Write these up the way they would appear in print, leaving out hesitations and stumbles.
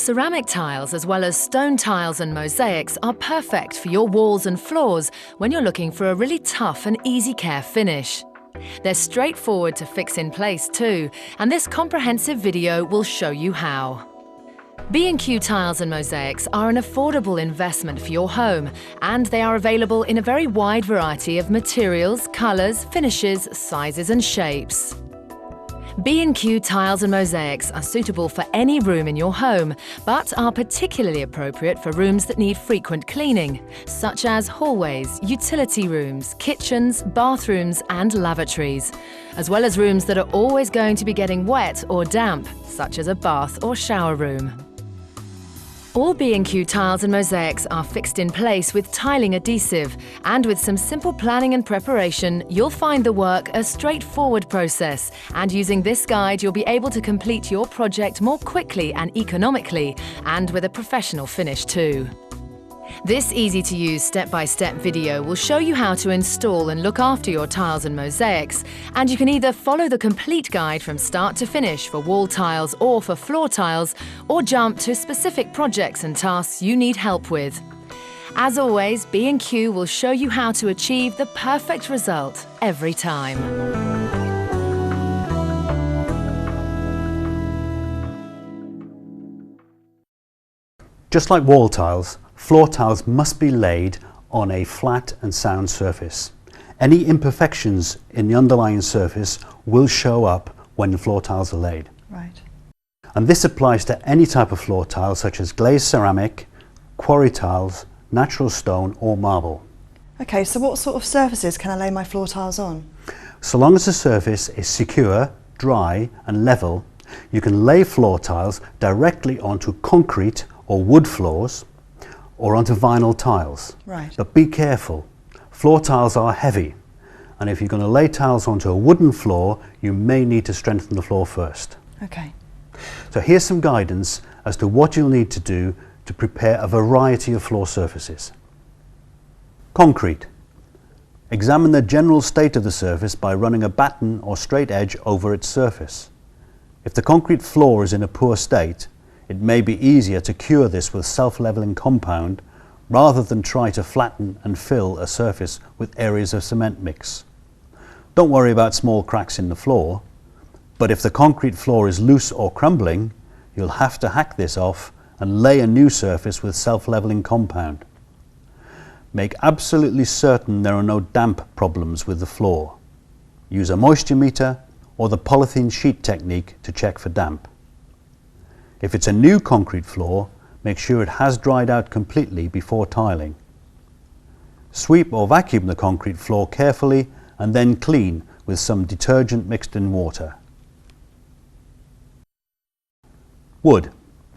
Ceramic tiles as well as stone tiles and mosaics are perfect for your walls and floors when you're looking for a really tough and easy care finish. They're straightforward to fix in place too, and this comprehensive video will show you how. B&Q tiles and mosaics are an affordable investment for your home, and they are available in a very wide variety of materials, colours, finishes, sizes and shapes. B&Q tiles and mosaics are suitable for any room in your home, but are particularly appropriate for rooms that need frequent cleaning, such as hallways, utility rooms, kitchens, bathrooms and lavatories, as well as rooms that are always going to be getting wet or damp, such as a bath or shower room. All B&Q tiles and mosaics are fixed in place with tiling adhesive, and with some simple planning and preparation, you'll find the work a straightforward process, and using this guide you'll be able to complete your project more quickly and economically, and with a professional finish too. This easy-to-use step-by-step video will show you how to install and look after your tiles and mosaics, and you can either follow the complete guide from start to finish for wall tiles or for floor tiles, or jump to specific projects and tasks you need help with. As always, B&Q will show you how to achieve the perfect result every time. Just like wall tiles, floor tiles must be laid on a flat and sound surface. Any imperfections in the underlying surface will show up when the floor tiles are laid. Right. And this applies to any type of floor tile, such as glazed ceramic, quarry tiles, natural stone or marble. Okay, so what sort of surfaces can I lay my floor tiles on? So long as the surface is secure, dry and level, you can lay floor tiles directly onto concrete or wood floors, or onto vinyl tiles. Right. But be careful, floor tiles are heavy, and if you're going to lay tiles onto a wooden floor, you may need to strengthen the floor first. Okay. So here's some guidance as to what you'll need to do to prepare a variety of floor surfaces. Concrete. Examine the general state of the surface by running a batten or straight edge over its surface. If the concrete floor is in a poor state, it may be easier to cure this with self-leveling compound rather than try to flatten and fill a surface with areas of cement mix. Don't worry about small cracks in the floor, but if the concrete floor is loose or crumbling, you'll have to hack this off and lay a new surface with self-leveling compound. Make absolutely certain there are no damp problems with the floor. Use a moisture meter or the polythene sheet technique to check for damp. If it's a new concrete floor, make sure it has dried out completely before tiling. Sweep or vacuum the concrete floor carefully and then clean with some detergent mixed in water. Wood.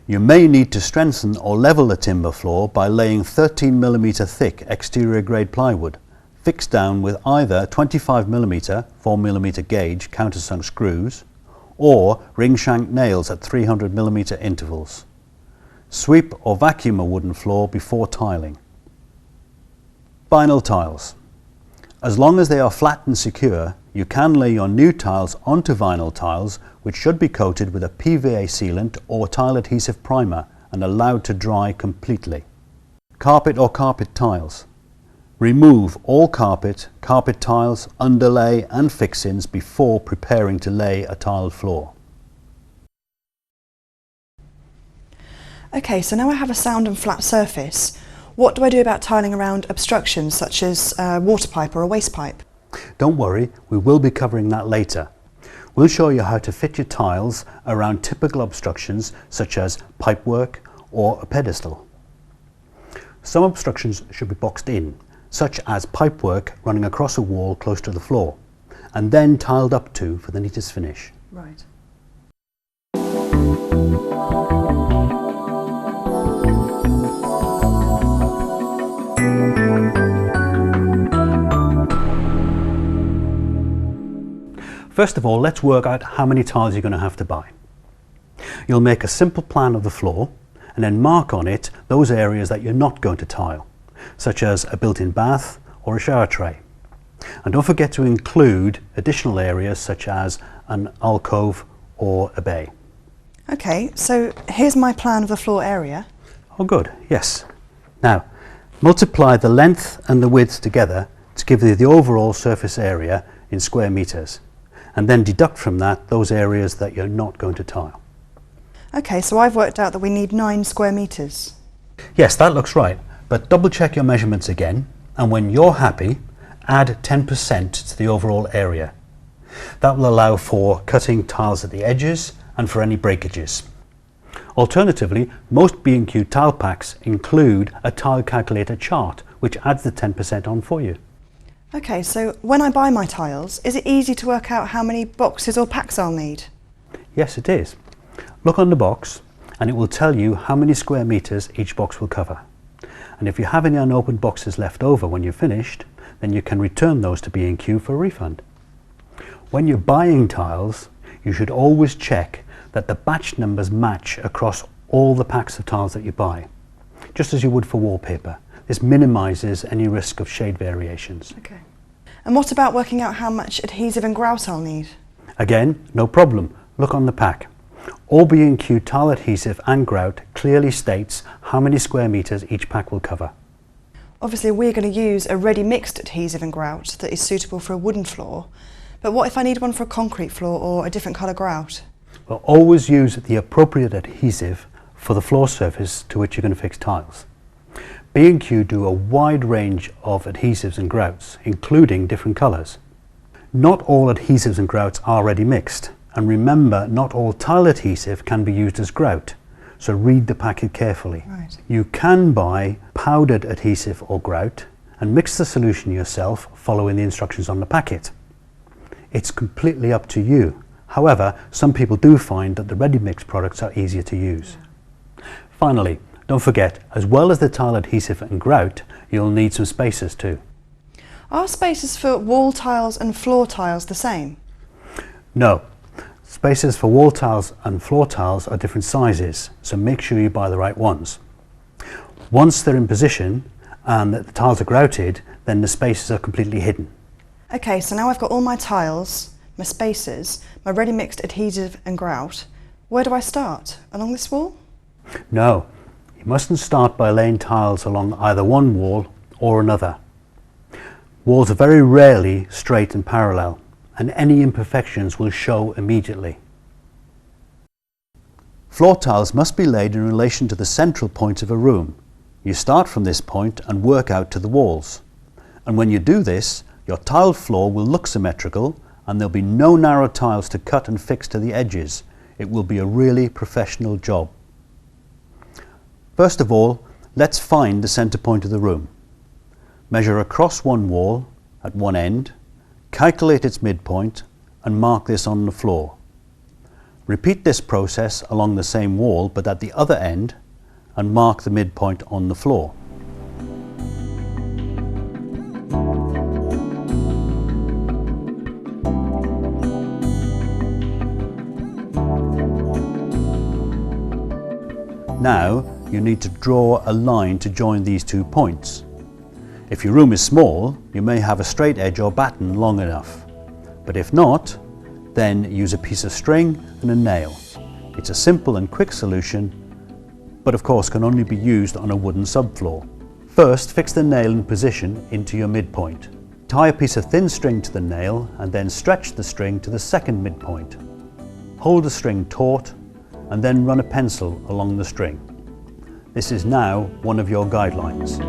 You may need to strengthen or level the timber floor by laying 13mm thick exterior grade plywood, fixed down with either 25mm 4mm gauge countersunk screws, or ring shank nails at 300mm intervals. Sweep or vacuum a wooden floor before tiling. Vinyl tiles. As long as they are flat and secure, you can lay your new tiles onto vinyl tiles, which should be coated with a PVA sealant or tile adhesive primer and allowed to dry completely. Carpet or carpet tiles. Remove all carpet, carpet tiles, underlay and fixings before preparing to lay a tiled floor. Okay, so now I have a sound and flat surface. What do I do about tiling around obstructions such as a water pipe or a waste pipe? Don't worry, we will be covering that later. We'll show you how to fit your tiles around typical obstructions such as pipework or a pedestal. Some obstructions should be boxed in, such as pipework running across a wall close to the floor, and then tiled up to for the neatest finish. Right. First of all, let's work out how many tiles you're going to have to buy. You'll make a simple plan of the floor and then mark on it those areas that you're not going to tile, such as a built-in bath or a shower tray. And don't forget to include additional areas such as an alcove or a bay. Okay, so here's my plan of the floor area. Oh good, yes. Now, multiply the length and the width together to give you the overall surface area in square metres, and then deduct from that those areas that you're not going to tile. Okay, so I've worked out that we need 9 square metres. Yes, that looks right, but double check your measurements again, and when you're happy, add 10% to the overall area. That will allow for cutting tiles at the edges and for any breakages. Alternatively, most B&Q tile packs include a tile calculator chart which adds the 10% on for you. Okay, so when I buy my tiles, is it easy to work out how many boxes or packs I'll need? Yes, it is. Look on the box and it will tell you how many square metres each box will cover. And if you have any unopened boxes left over when you're finished, then you can return those to B&Q for a refund. When you're buying tiles, you should always check that the batch numbers match across all the packs of tiles that you buy, just as you would for wallpaper. This minimises any risk of shade variations. Okay. And what about working out how much adhesive and grout I'll need? Again, no problem. Look on the pack. All B&Q tile adhesive and grout clearly states how many square metres each pack will cover. Obviously we're going to use a ready mixed adhesive and grout that is suitable for a wooden floor, but what if I need one for a concrete floor or a different colour grout? Well, always use the appropriate adhesive for the floor surface to which you're going to fix tiles. B&Q do a wide range of adhesives and grouts, including different colours. Not all adhesives and grouts are ready mixed, and remember, not all tile adhesive can be used as grout, so read the packet carefully. Right. You can buy powdered adhesive or grout and mix the solution yourself following the instructions on the packet. It's completely up to you. However, some people do find that the ready mix products are easier to use. Finally, don't forget, as well as the tile adhesive and grout, you'll need some spacers too. Are spacers for wall tiles and floor tiles the same? No. Spacers for wall tiles and floor tiles are different sizes, so make sure you buy the right ones. Once they're in position and the tiles are grouted, then the spacers are completely hidden. Okay, so now I've got all my tiles, my spacers, my ready mixed adhesive and grout. Where do I start? Along this wall? No, you mustn't start by laying tiles along either one wall or another. Walls are very rarely straight and parallel, and any imperfections will show immediately. Floor tiles must be laid in relation to the central point of a room. You start from this point and work out to the walls. And when you do this, your tiled floor will look symmetrical and there'll be no narrow tiles to cut and fix to the edges. It will be a really professional job. First of all, let's find the centre point of the room. Measure across one wall at one end, calculate its midpoint and mark this on the floor. Repeat this process along the same wall but at the other end and mark the midpoint on the floor. Now you need to draw a line to join these 2 points. If your room is small, you may have a straight edge or batten long enough. But if not, then use a piece of string and a nail. It's a simple and quick solution, but of course can only be used on a wooden subfloor. First, fix the nail in position into your midpoint. Tie a piece of thin string to the nail and then stretch the string to the second midpoint. Hold the string taut and then run a pencil along the string. This is now one of your guidelines.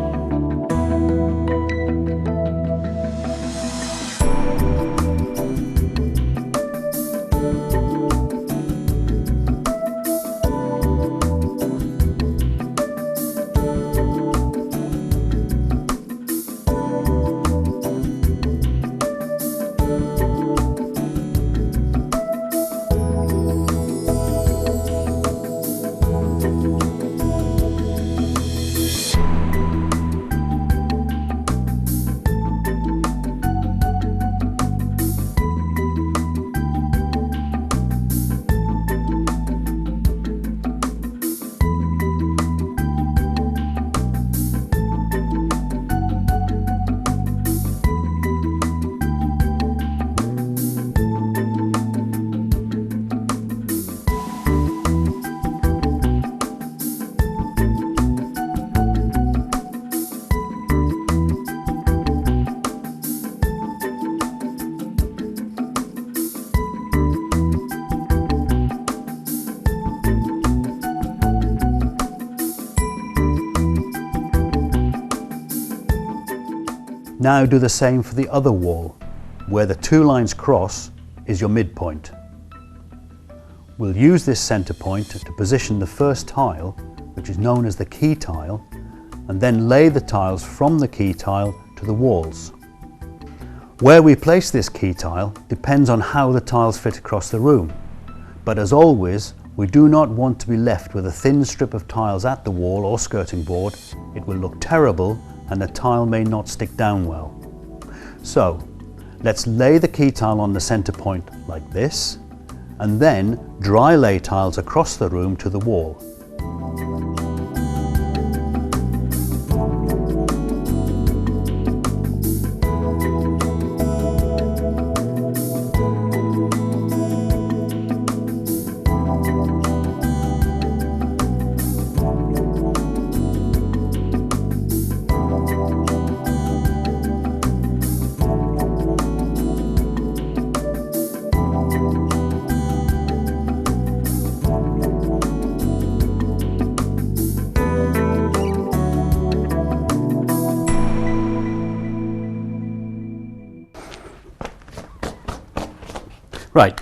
now do the same for the other wall. Where the two lines cross is your midpoint. We'll use this centre point to position the first tile, which is known as the key tile, and then lay the tiles from the key tile to the walls. Where we place this key tile depends on how the tiles fit across the room, but as always, we do not want to be left with a thin strip of tiles at the wall or skirting board. It will look terrible and the tile may not stick down well. So, let's lay the key tile on the centre point like this, and then dry lay tiles across the room to the wall. Right,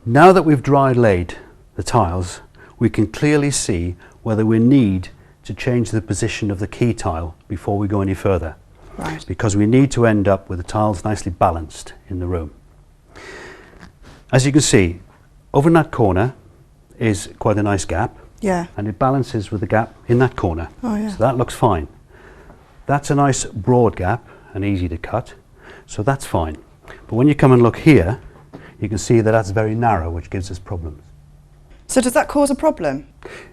now that we've dry laid the tiles, we can clearly see whether we need to change the position of the key tile before we go any further. Right. Because we need to end up with the tiles nicely balanced in the room. As you can see, over in that corner is quite a nice gap. Yeah. And it balances with the gap in that corner. Oh, yeah. So that looks fine. That's a nice broad gap and easy to cut, so that's fine. But when you come and look here, you can see that that's very narrow, which gives us problems. So does that cause a problem?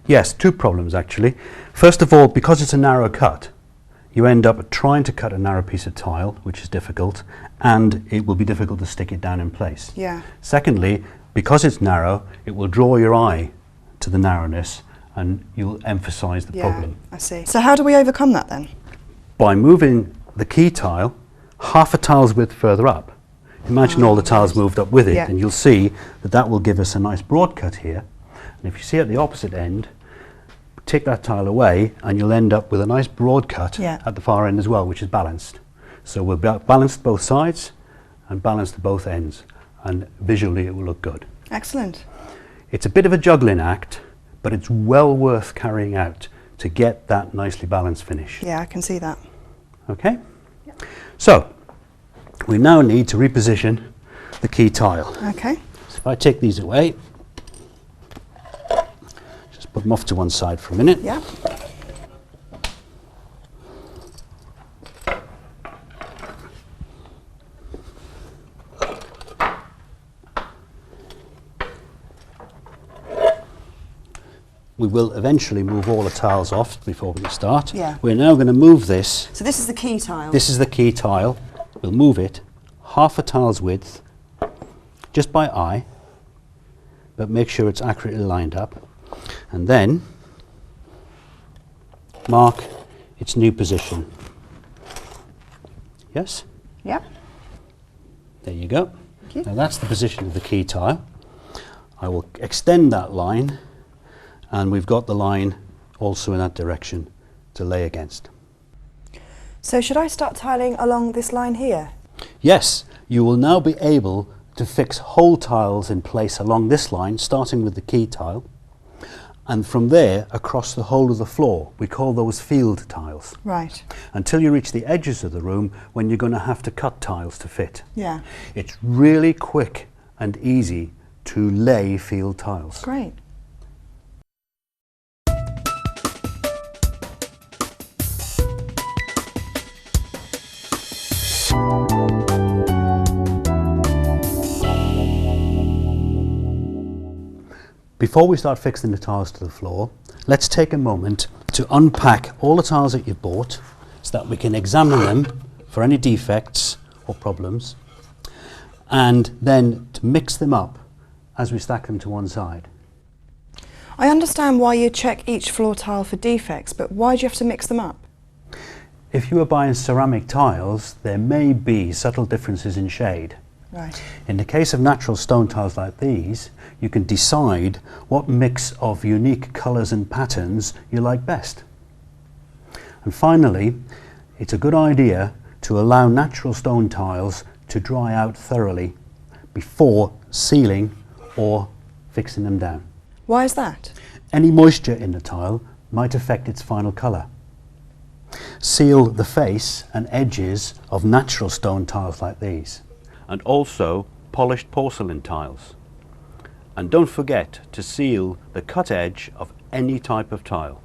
Yes, two problems actually. First of all, because it's a narrow cut, you end up trying to cut a narrow piece of tile, which is difficult, and it will be difficult to stick it down in place. Yeah. Secondly, because it's narrow, it will draw your eye to the narrowness and you'll emphasise the problem. I see. So how do we overcome that then? By moving the key tile half a tile's width further up. Imagine all the tiles moved up with it, Yeah. and you'll see that that will give us a nice broad cut here. And if you see at the opposite end, take that tile away and you'll end up with a nice broad cut Yeah. at the far end as well, which is balanced. So we'll balance both sides and balanced both ends, and visually it will look good. Excellent. It's a bit of a juggling act, but it's well worth carrying out to get that nicely balanced finish. Yeah, I can see that. Okay? So, we now need to reposition the key tile. Okay. So if I take these away, just put them off to one side for a minute. Yeah. We will eventually move all the tiles off before we start. Yeah. We're now going to move this. So this is the key tile. This is the key tile. We'll move it half a tile's width, just by eye, but make sure it's accurately lined up. And then mark its new position. Yes? Yep. There you go. Thank you. Now that's the position of the key tile. I will extend that line, and we've got the line also in that direction to lay against. So should I start tiling along this line here? Yes, you will now be able to fix whole tiles in place along this line, starting with the key tile, and from there across the whole of the floor. We call those field tiles. Right. Until you reach the edges of the room when you're going to have to cut tiles to fit. Yeah. It's really quick and easy to lay field tiles. Great. Before we start fixing the tiles to the floor, let's take a moment to unpack all the tiles that you've bought so that we can examine them for any defects or problems, and then to mix them up as we stack them to one side. I understand why you check each floor tile for defects, but why do you have to mix them up? If you are buying ceramic tiles, there may be subtle differences in shade. Right. In the case of natural stone tiles like these, you can decide what mix of unique colours and patterns you like best. And finally, it's a good idea to allow natural stone tiles to dry out thoroughly before sealing or fixing them down. Why is that? Any moisture in the tile might affect its final colour. Seal the face and edges of natural stone tiles like these, and also polished porcelain tiles. And don't forget to seal the cut edge of any type of tile.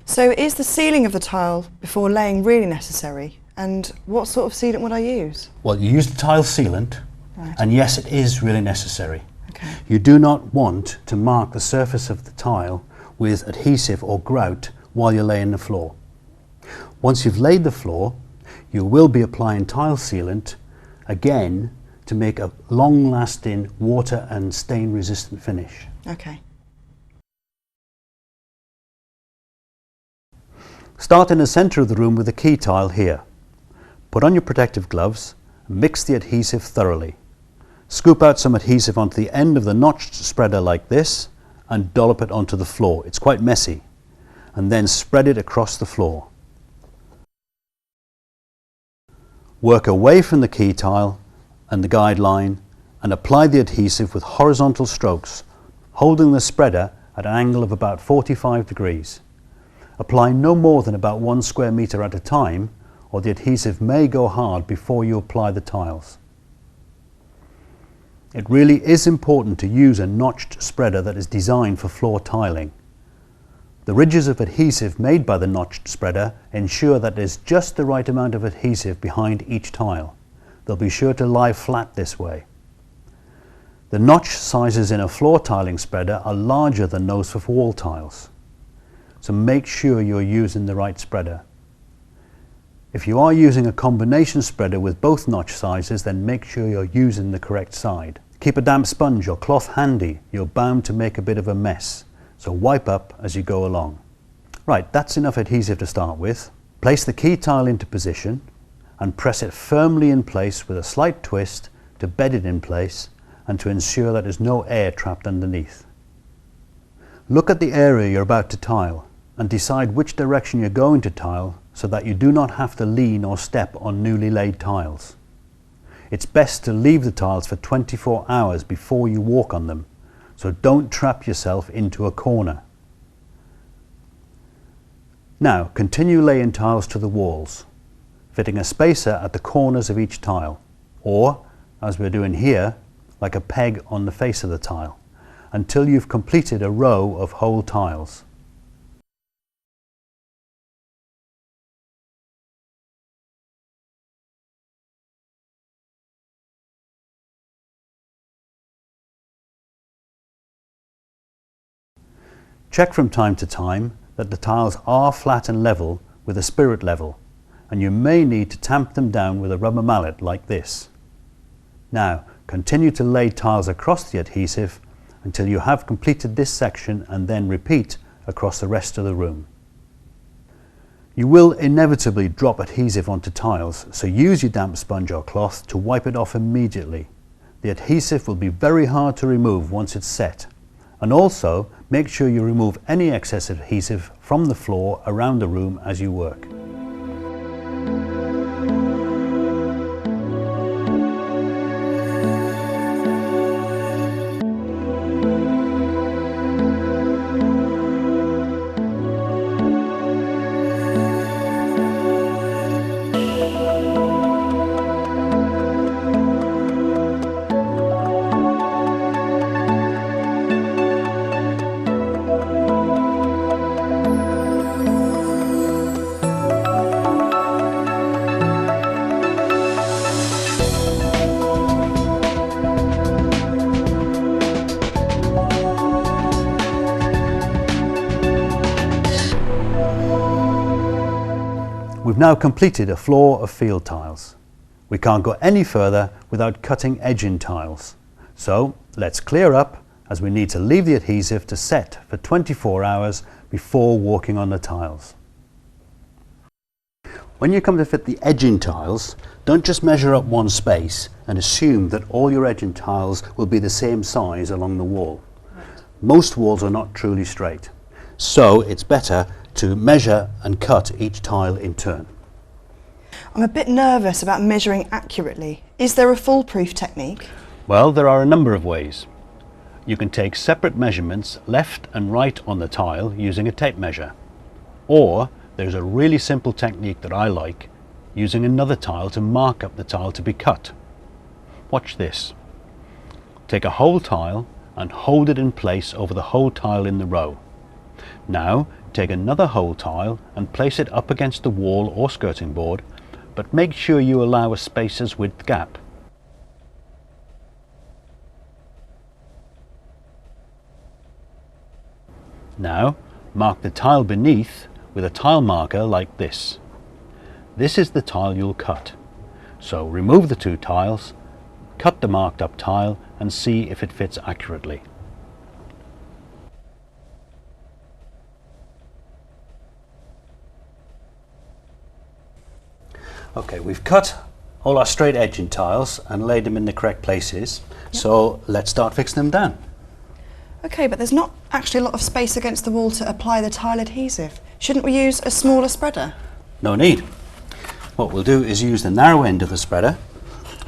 So is the sealing of the tile before laying really necessary? And what sort of sealant would I use? Well, you use the tile sealant, Right. and yes, it is really necessary. Okay. You do not want to mark the surface of the tile with adhesive or grout while you're laying the floor. Once you've laid the floor, you will be applying tile sealant again to make a long-lasting water and stain resistant finish. Okay. Start in the centre of the room with the key tile here. Put on your protective gloves and mix the adhesive thoroughly. Scoop out some adhesive onto the end of the notched spreader like this and dollop it onto the floor. It's quite messy. And then spread it across the floor. Work away from the key tile and the guide line and apply the adhesive with horizontal strokes, holding the spreader at an angle of about 45 degrees. Apply no more than about 1 square metre at a time, or the adhesive may go hard before you apply the tiles. It really is important to use a notched spreader that is designed for floor tiling. The ridges of adhesive made by the notched spreader ensure that there's just the right amount of adhesive behind each tile. They'll be sure to lie flat this way. The notch sizes in a floor tiling spreader are larger than those for wall tiles, so make sure you're using the right spreader. If you are using a combination spreader with both notch sizes, then make sure you're using the correct side. Keep a damp sponge or cloth handy. You're bound to make a bit of a mess, so wipe up as you go along. Right, that's enough adhesive to start with. Place the key tile into position and press it firmly in place with a slight twist to bed it in place and to ensure that there's no air trapped underneath. Look at the area you're about to tile and decide which direction you're going to tile so that you do not have to lean or step on newly laid tiles. It's best to leave the tiles for 24 hours before you walk on them, so don't trap yourself into a corner. Now continue laying tiles to the walls, fitting a spacer at the corners of each tile, or, as we're doing here, like a peg on the face of the tile, until you've completed a row of whole tiles. Check from time to time that the tiles are flat and level with a spirit level, and you may need to tamp them down with a rubber mallet like this. Now continue to lay tiles across the adhesive until you have completed this section, and then repeat across the rest of the room. You will inevitably drop adhesive onto tiles, so use your damp sponge or cloth to wipe it off immediately. The adhesive will be very hard to remove once it's set. And also, make sure you remove any excess adhesive from the floor around the room as you work. We've now completed a floor of field tiles. We can't go any further without cutting edging tiles. So let's clear up, as we need to leave the adhesive to set for 24 hours before walking on the tiles. When you come to fit the edging tiles, don't just measure up one space and assume that all your edging tiles will be the same size along the wall. Right. Most walls are not truly straight, so it's better to measure and cut each tile in turn. I'm a bit nervous about measuring accurately. Is there a foolproof technique? Well, there are a number of ways. You can take separate measurements left and right on the tile using a tape measure. Or there's a really simple technique that I like, using another tile to mark up the tile to be cut. Watch this. Take a whole tile and hold it in place over the whole tile in the row. Now take another whole tile and place it up against the wall or skirting board, but make sure you allow a spacer's width gap. Now mark the tile beneath with a tile marker like this. This is the tile you'll cut. So remove the two tiles, cut the marked up tile and see if it fits accurately. Okay, we've cut all our straight edging tiles and laid them in the correct places. Yep. So let's start fixing them down. Okay, but there's not actually a lot of space against the wall to apply the tile adhesive. Shouldn't we use a smaller spreader? No need. What we'll do is use the narrow end of the spreader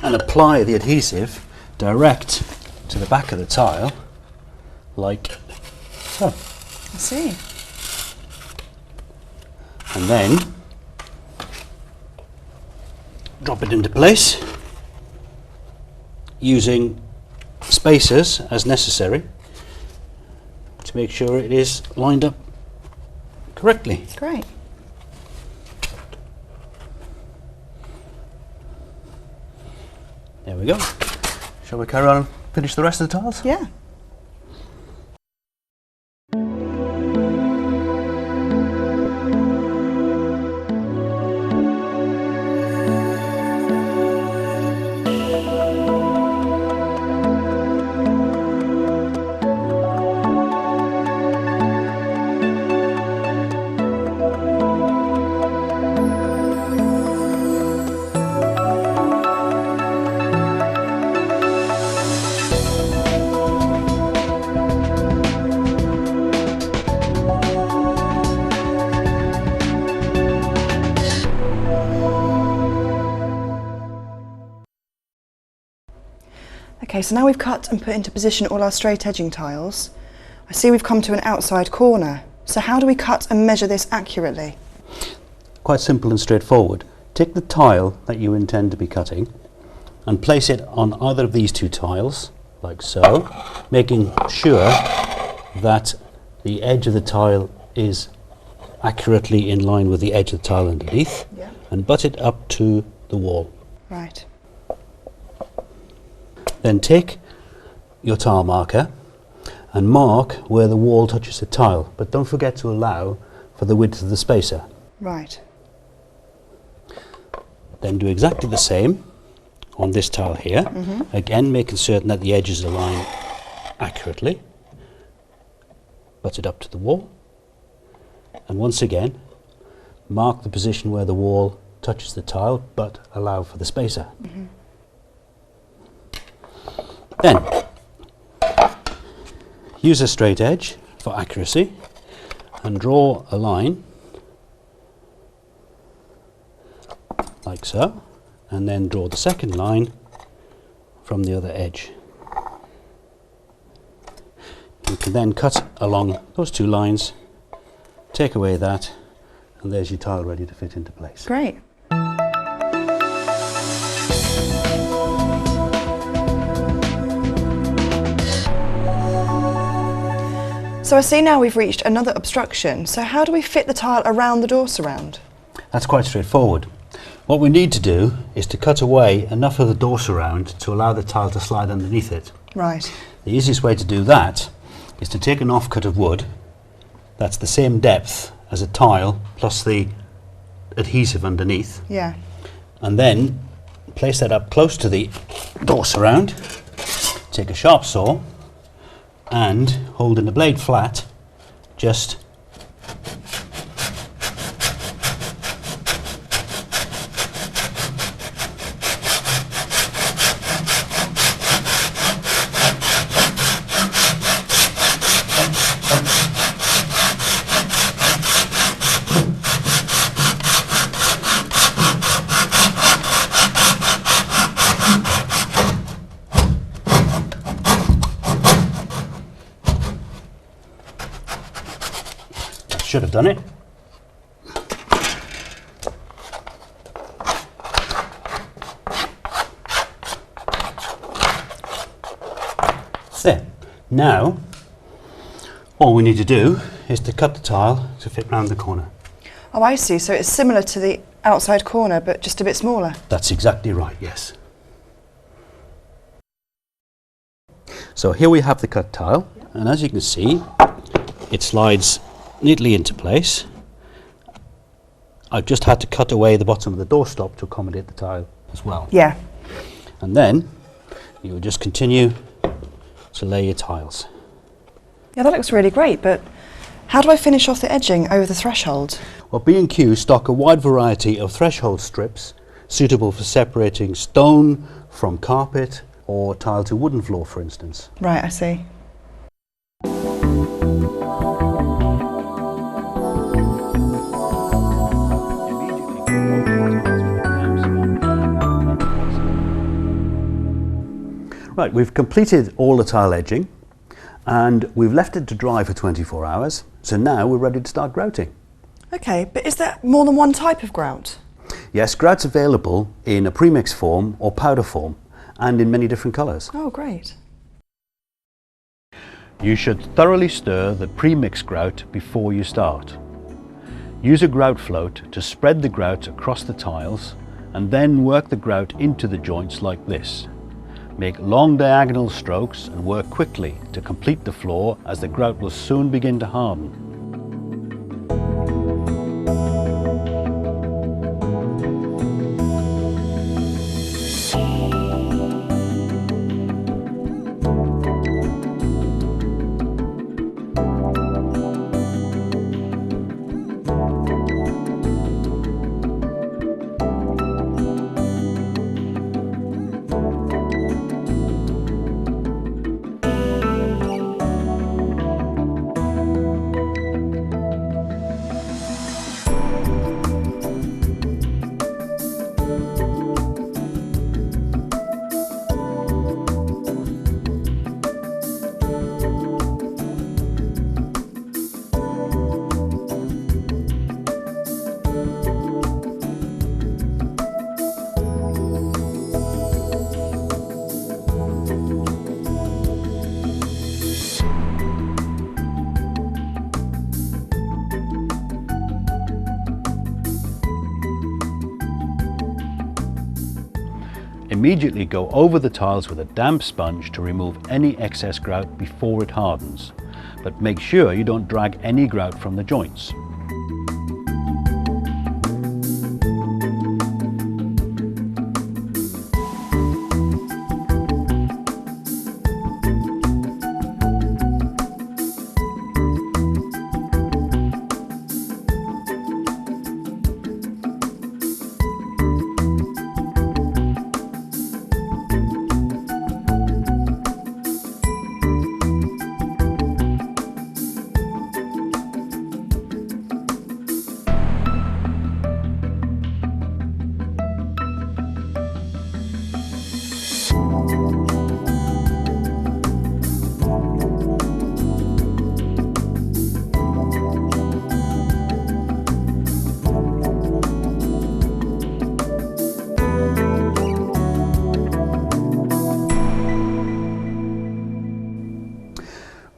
and apply the adhesive direct to the back of the tile, like so. I see. And then drop it into place using spacers as necessary to make sure it is lined up correctly. Great. There we go. Shall we carry on and finish the rest of the tiles? Yeah. Okay, so now we've cut and put into position all our straight edging tiles. I see we've come to an outside corner. So how do we cut and measure this accurately? Quite simple and straightforward. Take the tile that you intend to be cutting and place it on either of these two tiles, like so, making sure that the edge of the tile is accurately in line with the edge of the tile underneath, Yeah. and butt it up to the wall. Right. Then take your tile marker and mark where the wall touches the tile, but don't forget to allow for the width of the spacer. Right. Then do exactly the same on this tile here. Again, making certain that the edges align accurately. Butt it up to the wall. And once again, mark the position where the wall touches the tile, but allow for the spacer. Then, use a straight edge for accuracy and draw a line like so, and then draw the second line from the other edge. You can then cut along those two lines, take away that, and there's your tile ready to fit into place. Great. So I see now we've reached another obstruction. So how do we fit the tile around the door surround? That's quite straightforward. What we need to do is to cut away enough of the door surround to allow the tile to slide underneath it. Right. The easiest way to do that is to take an offcut of wood that's the same depth as a tile plus the adhesive underneath, Yeah. and then place that up close to the door surround. Take a sharp saw and holding the blade flat, just should have done it. There. Now, all we need to do is to cut the tile to fit round the corner. Oh, I see. So it's similar to the outside corner, but just a bit smaller. That's exactly right, yes. So here we have the cut tile, and as you can see, it slides neatly into place. I've just had to cut away the bottom of the doorstop to accommodate the tile as well. Yeah. And then you will just continue to lay your tiles. Yeah, that looks really great, but how do I finish off the edging over the threshold? Well, B&Q stock a wide variety of threshold strips suitable for separating stone from carpet or tile to wooden floor, for instance. Right, I see. Right, we've completed all the tile edging and we've left it to dry for 24 hours. So now we're ready to start grouting. Okay, but is there more than one type of grout? Yes, grout's available in a premix form or powder form and in many different colours. Oh, great. You should thoroughly stir the premix grout before you start. Use a grout float to spread the grout across the tiles and then work the grout into the joints like this. Make long diagonal strokes and work quickly to complete the floor, as the grout will soon begin to harden. Immediately go over the tiles with a damp sponge to remove any excess grout before it hardens, but make sure you don't drag any grout from the joints.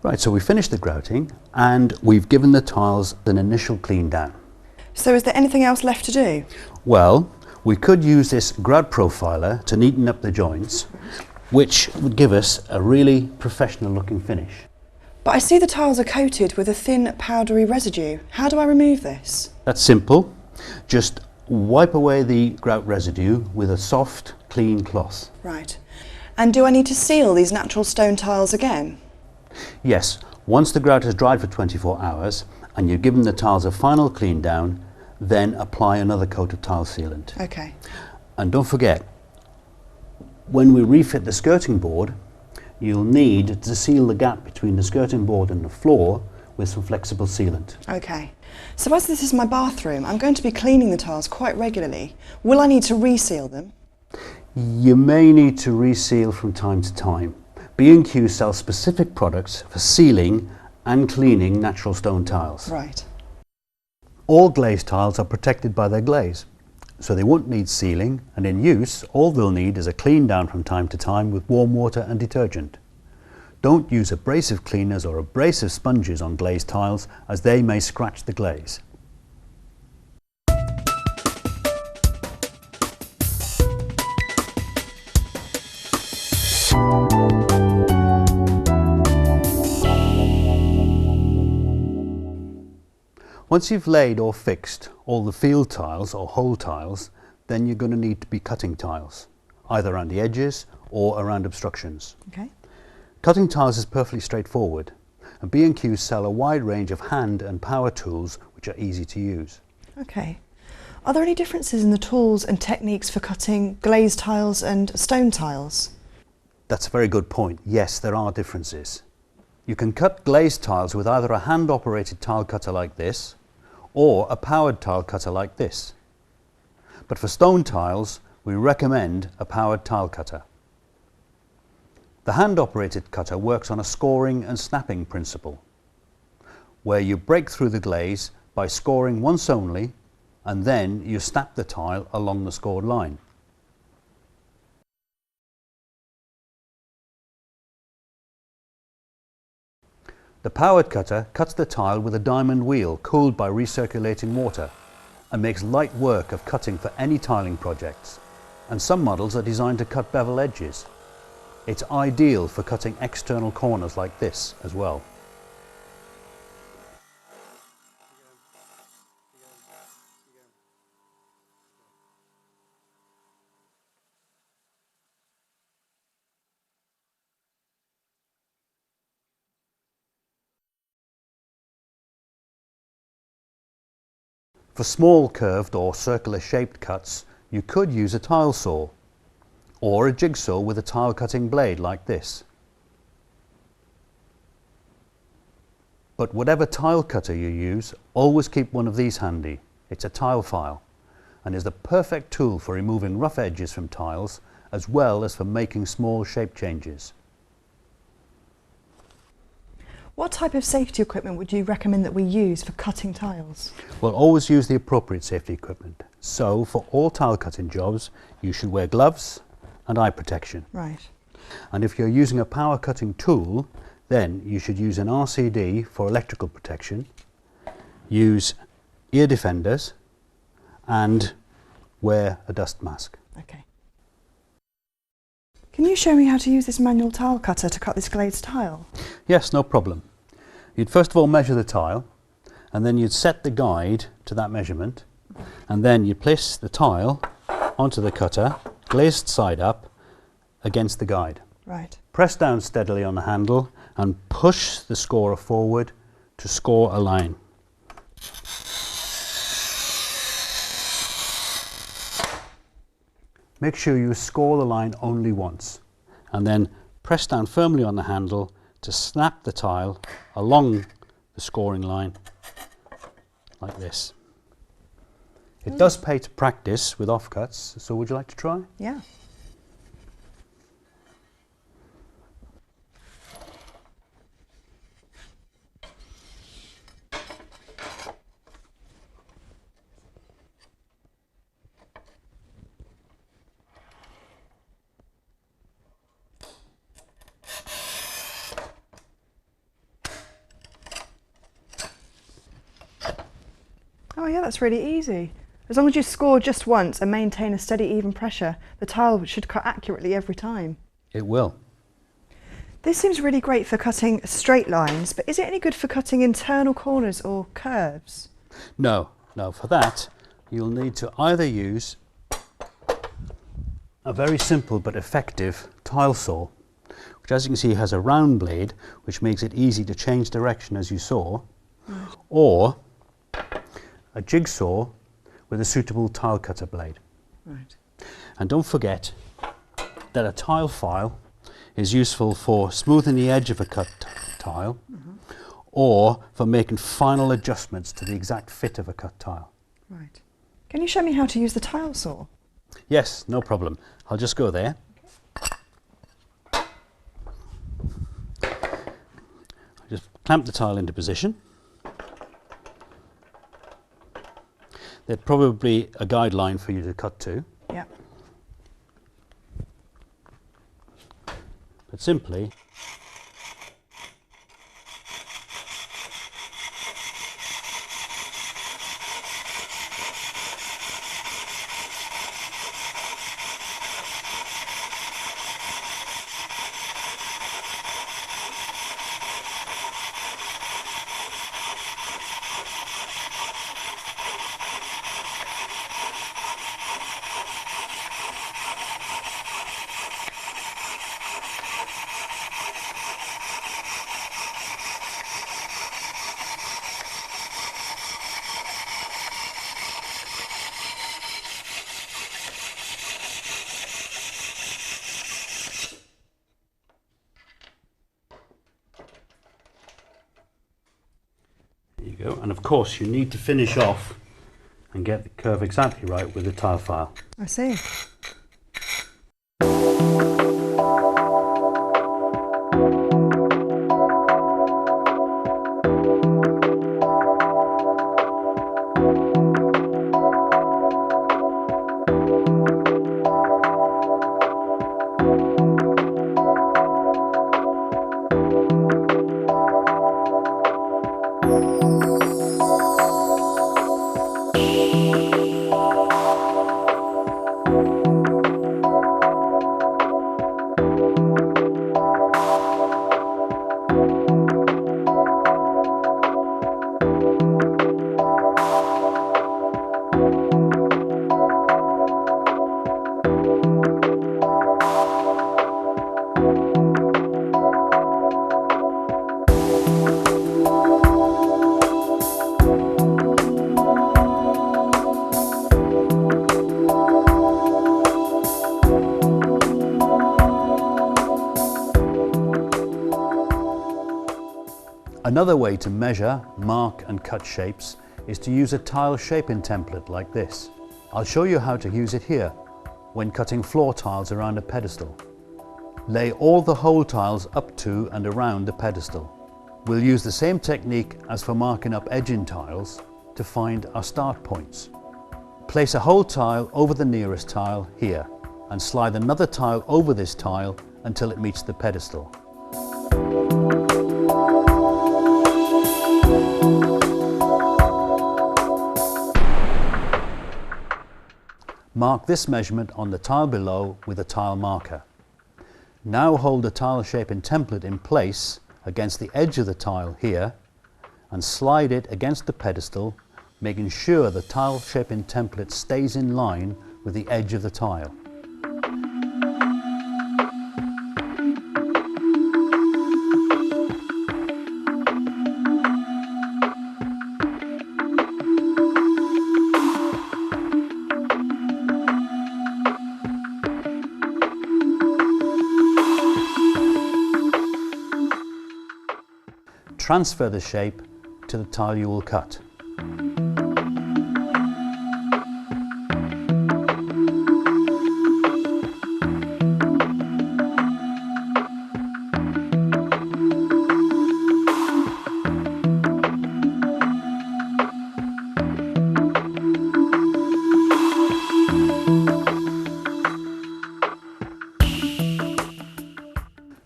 Right, so we finished the grouting and we've given the tiles an initial clean down. So is there anything else left to do? Well, we could use this grout profiler to neaten up the joints, which would give us a really professional looking finish. But I see the tiles are coated with a thin powdery residue. How do I remove this? That's simple. Just wipe away the grout residue with a soft, clean cloth. Right. And do I need to seal these natural stone tiles again? Yes, once the grout has dried for 24 hours and you've given the tiles a final clean down, then apply another coat of tile sealant. Okay. And don't forget, when we refit the skirting board, you'll need to seal the gap between the skirting board and the floor with some flexible sealant. Okay. So as this is my bathroom, I'm going to be cleaning the tiles quite regularly. Will I need to reseal them? You may need to reseal from time to time. B&Q sells specific products for sealing and cleaning natural stone tiles. Right. All glazed tiles are protected by their glaze, so they won't need sealing, and in use all they'll need is a clean down from time to time with warm water and detergent. Don't use abrasive cleaners or abrasive sponges on glazed tiles as they may scratch the glaze. Once you've laid or fixed all the field tiles or hole tiles, then you're going to need to be cutting tiles, either around the edges or around obstructions. Okay. Cutting tiles is perfectly straightforward, and B&Q sell a wide range of hand and power tools which are easy to use. Okay. Are there any differences in the tools and techniques for cutting glazed tiles and stone tiles? That's a very good point. Yes, there are differences. You can cut glazed tiles with either a hand-operated tile cutter like this or a powered tile cutter like this. But for stone tiles, we recommend a powered tile cutter. The hand-operated cutter works on a scoring and snapping principle, where you break through the glaze by scoring once only, and then you snap the tile along the scored line. The powered cutter cuts the tile with a diamond wheel cooled by recirculating water and makes light work of cutting for any tiling projects, and some models are designed to cut bevel edges. It's ideal for cutting external corners like this as well. For small curved or circular shaped cuts, you could use a tile saw or a jigsaw with a tile cutting blade like this. But whatever tile cutter you use, always keep one of these handy. It's a tile file and is the perfect tool for removing rough edges from tiles as well as for making small shape changes. What type of safety equipment would you recommend that we use for cutting tiles? Well, always use the appropriate safety equipment. So for all tile cutting jobs, you should wear gloves and eye protection. Right. And if you're using a power cutting tool, then you should use an RCD for electrical protection, use ear defenders, and wear a dust mask. Okay. Can you show me how to use this manual tile cutter to cut this glazed tile? Yes, no problem. You'd first of all measure the tile, and then you'd set the guide to that measurement, and then you place the tile onto the cutter, glazed side up, against the guide. Right. Press down steadily on the handle and push the scorer forward to score a line. Make sure you score the line only once, and then press down firmly on the handle to snap the tile along the scoring line like this. It does pay to practice with offcuts, so would you like to try? Yeah. Oh yeah, that's really easy. As long as you score just once and maintain a steady, even pressure, the tile should cut accurately every time. It will. This seems really great for cutting straight lines, but is it any good for cutting internal corners or curves? No, for that you'll need to either use a very simple but effective tile saw, which as you can see has a round blade which makes it easy to change direction as you saw, or a jigsaw with a suitable tile cutter blade. Right. And don't forget that a tile file is useful for smoothing the edge of a cut tile or for making final adjustments to the exact fit of a cut tile. Right. Can you show me how to use the tile saw? Yes, no problem. I'll just go there. I just clamp the tile into position. There's probably a guideline for you to cut to. Yeah. But simply go. And of course you need to finish off and get the curve exactly right with the tile file. I see. Another way to measure, mark and cut shapes is to use a tile shaping template like this. I'll show you how to use it here when cutting floor tiles around a pedestal. Lay all the hole tiles up to and around the pedestal. We'll use the same technique as for marking up edging tiles to find our start points. Place a hole tile over the nearest tile here and slide another tile over this tile until it meets the pedestal. Mark this measurement on the tile below with a tile marker. Now hold the tile shaping template in place against the edge of the tile here and slide it against the pedestal, making sure the tile shaping template stays in line with the edge of the tile. Transfer the shape to the tile you will cut.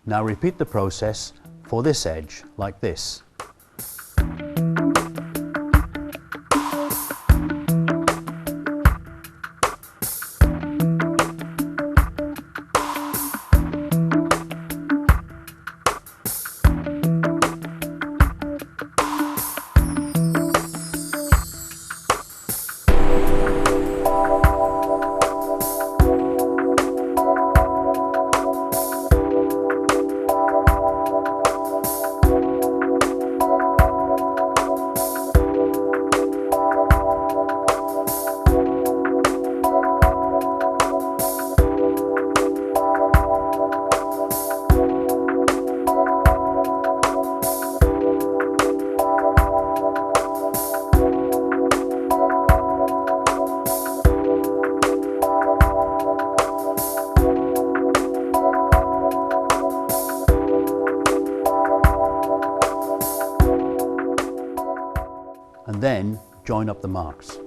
Now repeat the process for this edge, like this. And then join up the marks.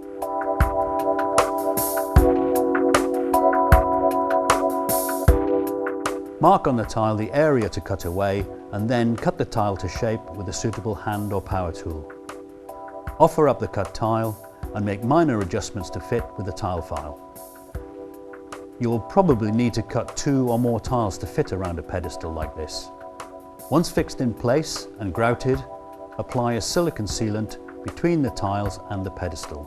Mark on the tile the area to cut away and then cut the tile to shape with a suitable hand or power tool. Offer up the cut tile and make minor adjustments to fit with the tile file. You'll probably need to cut 2 or more tiles to fit around a pedestal like this. Once fixed in place and grouted, apply a silicone sealant between the tiles and the pedestal.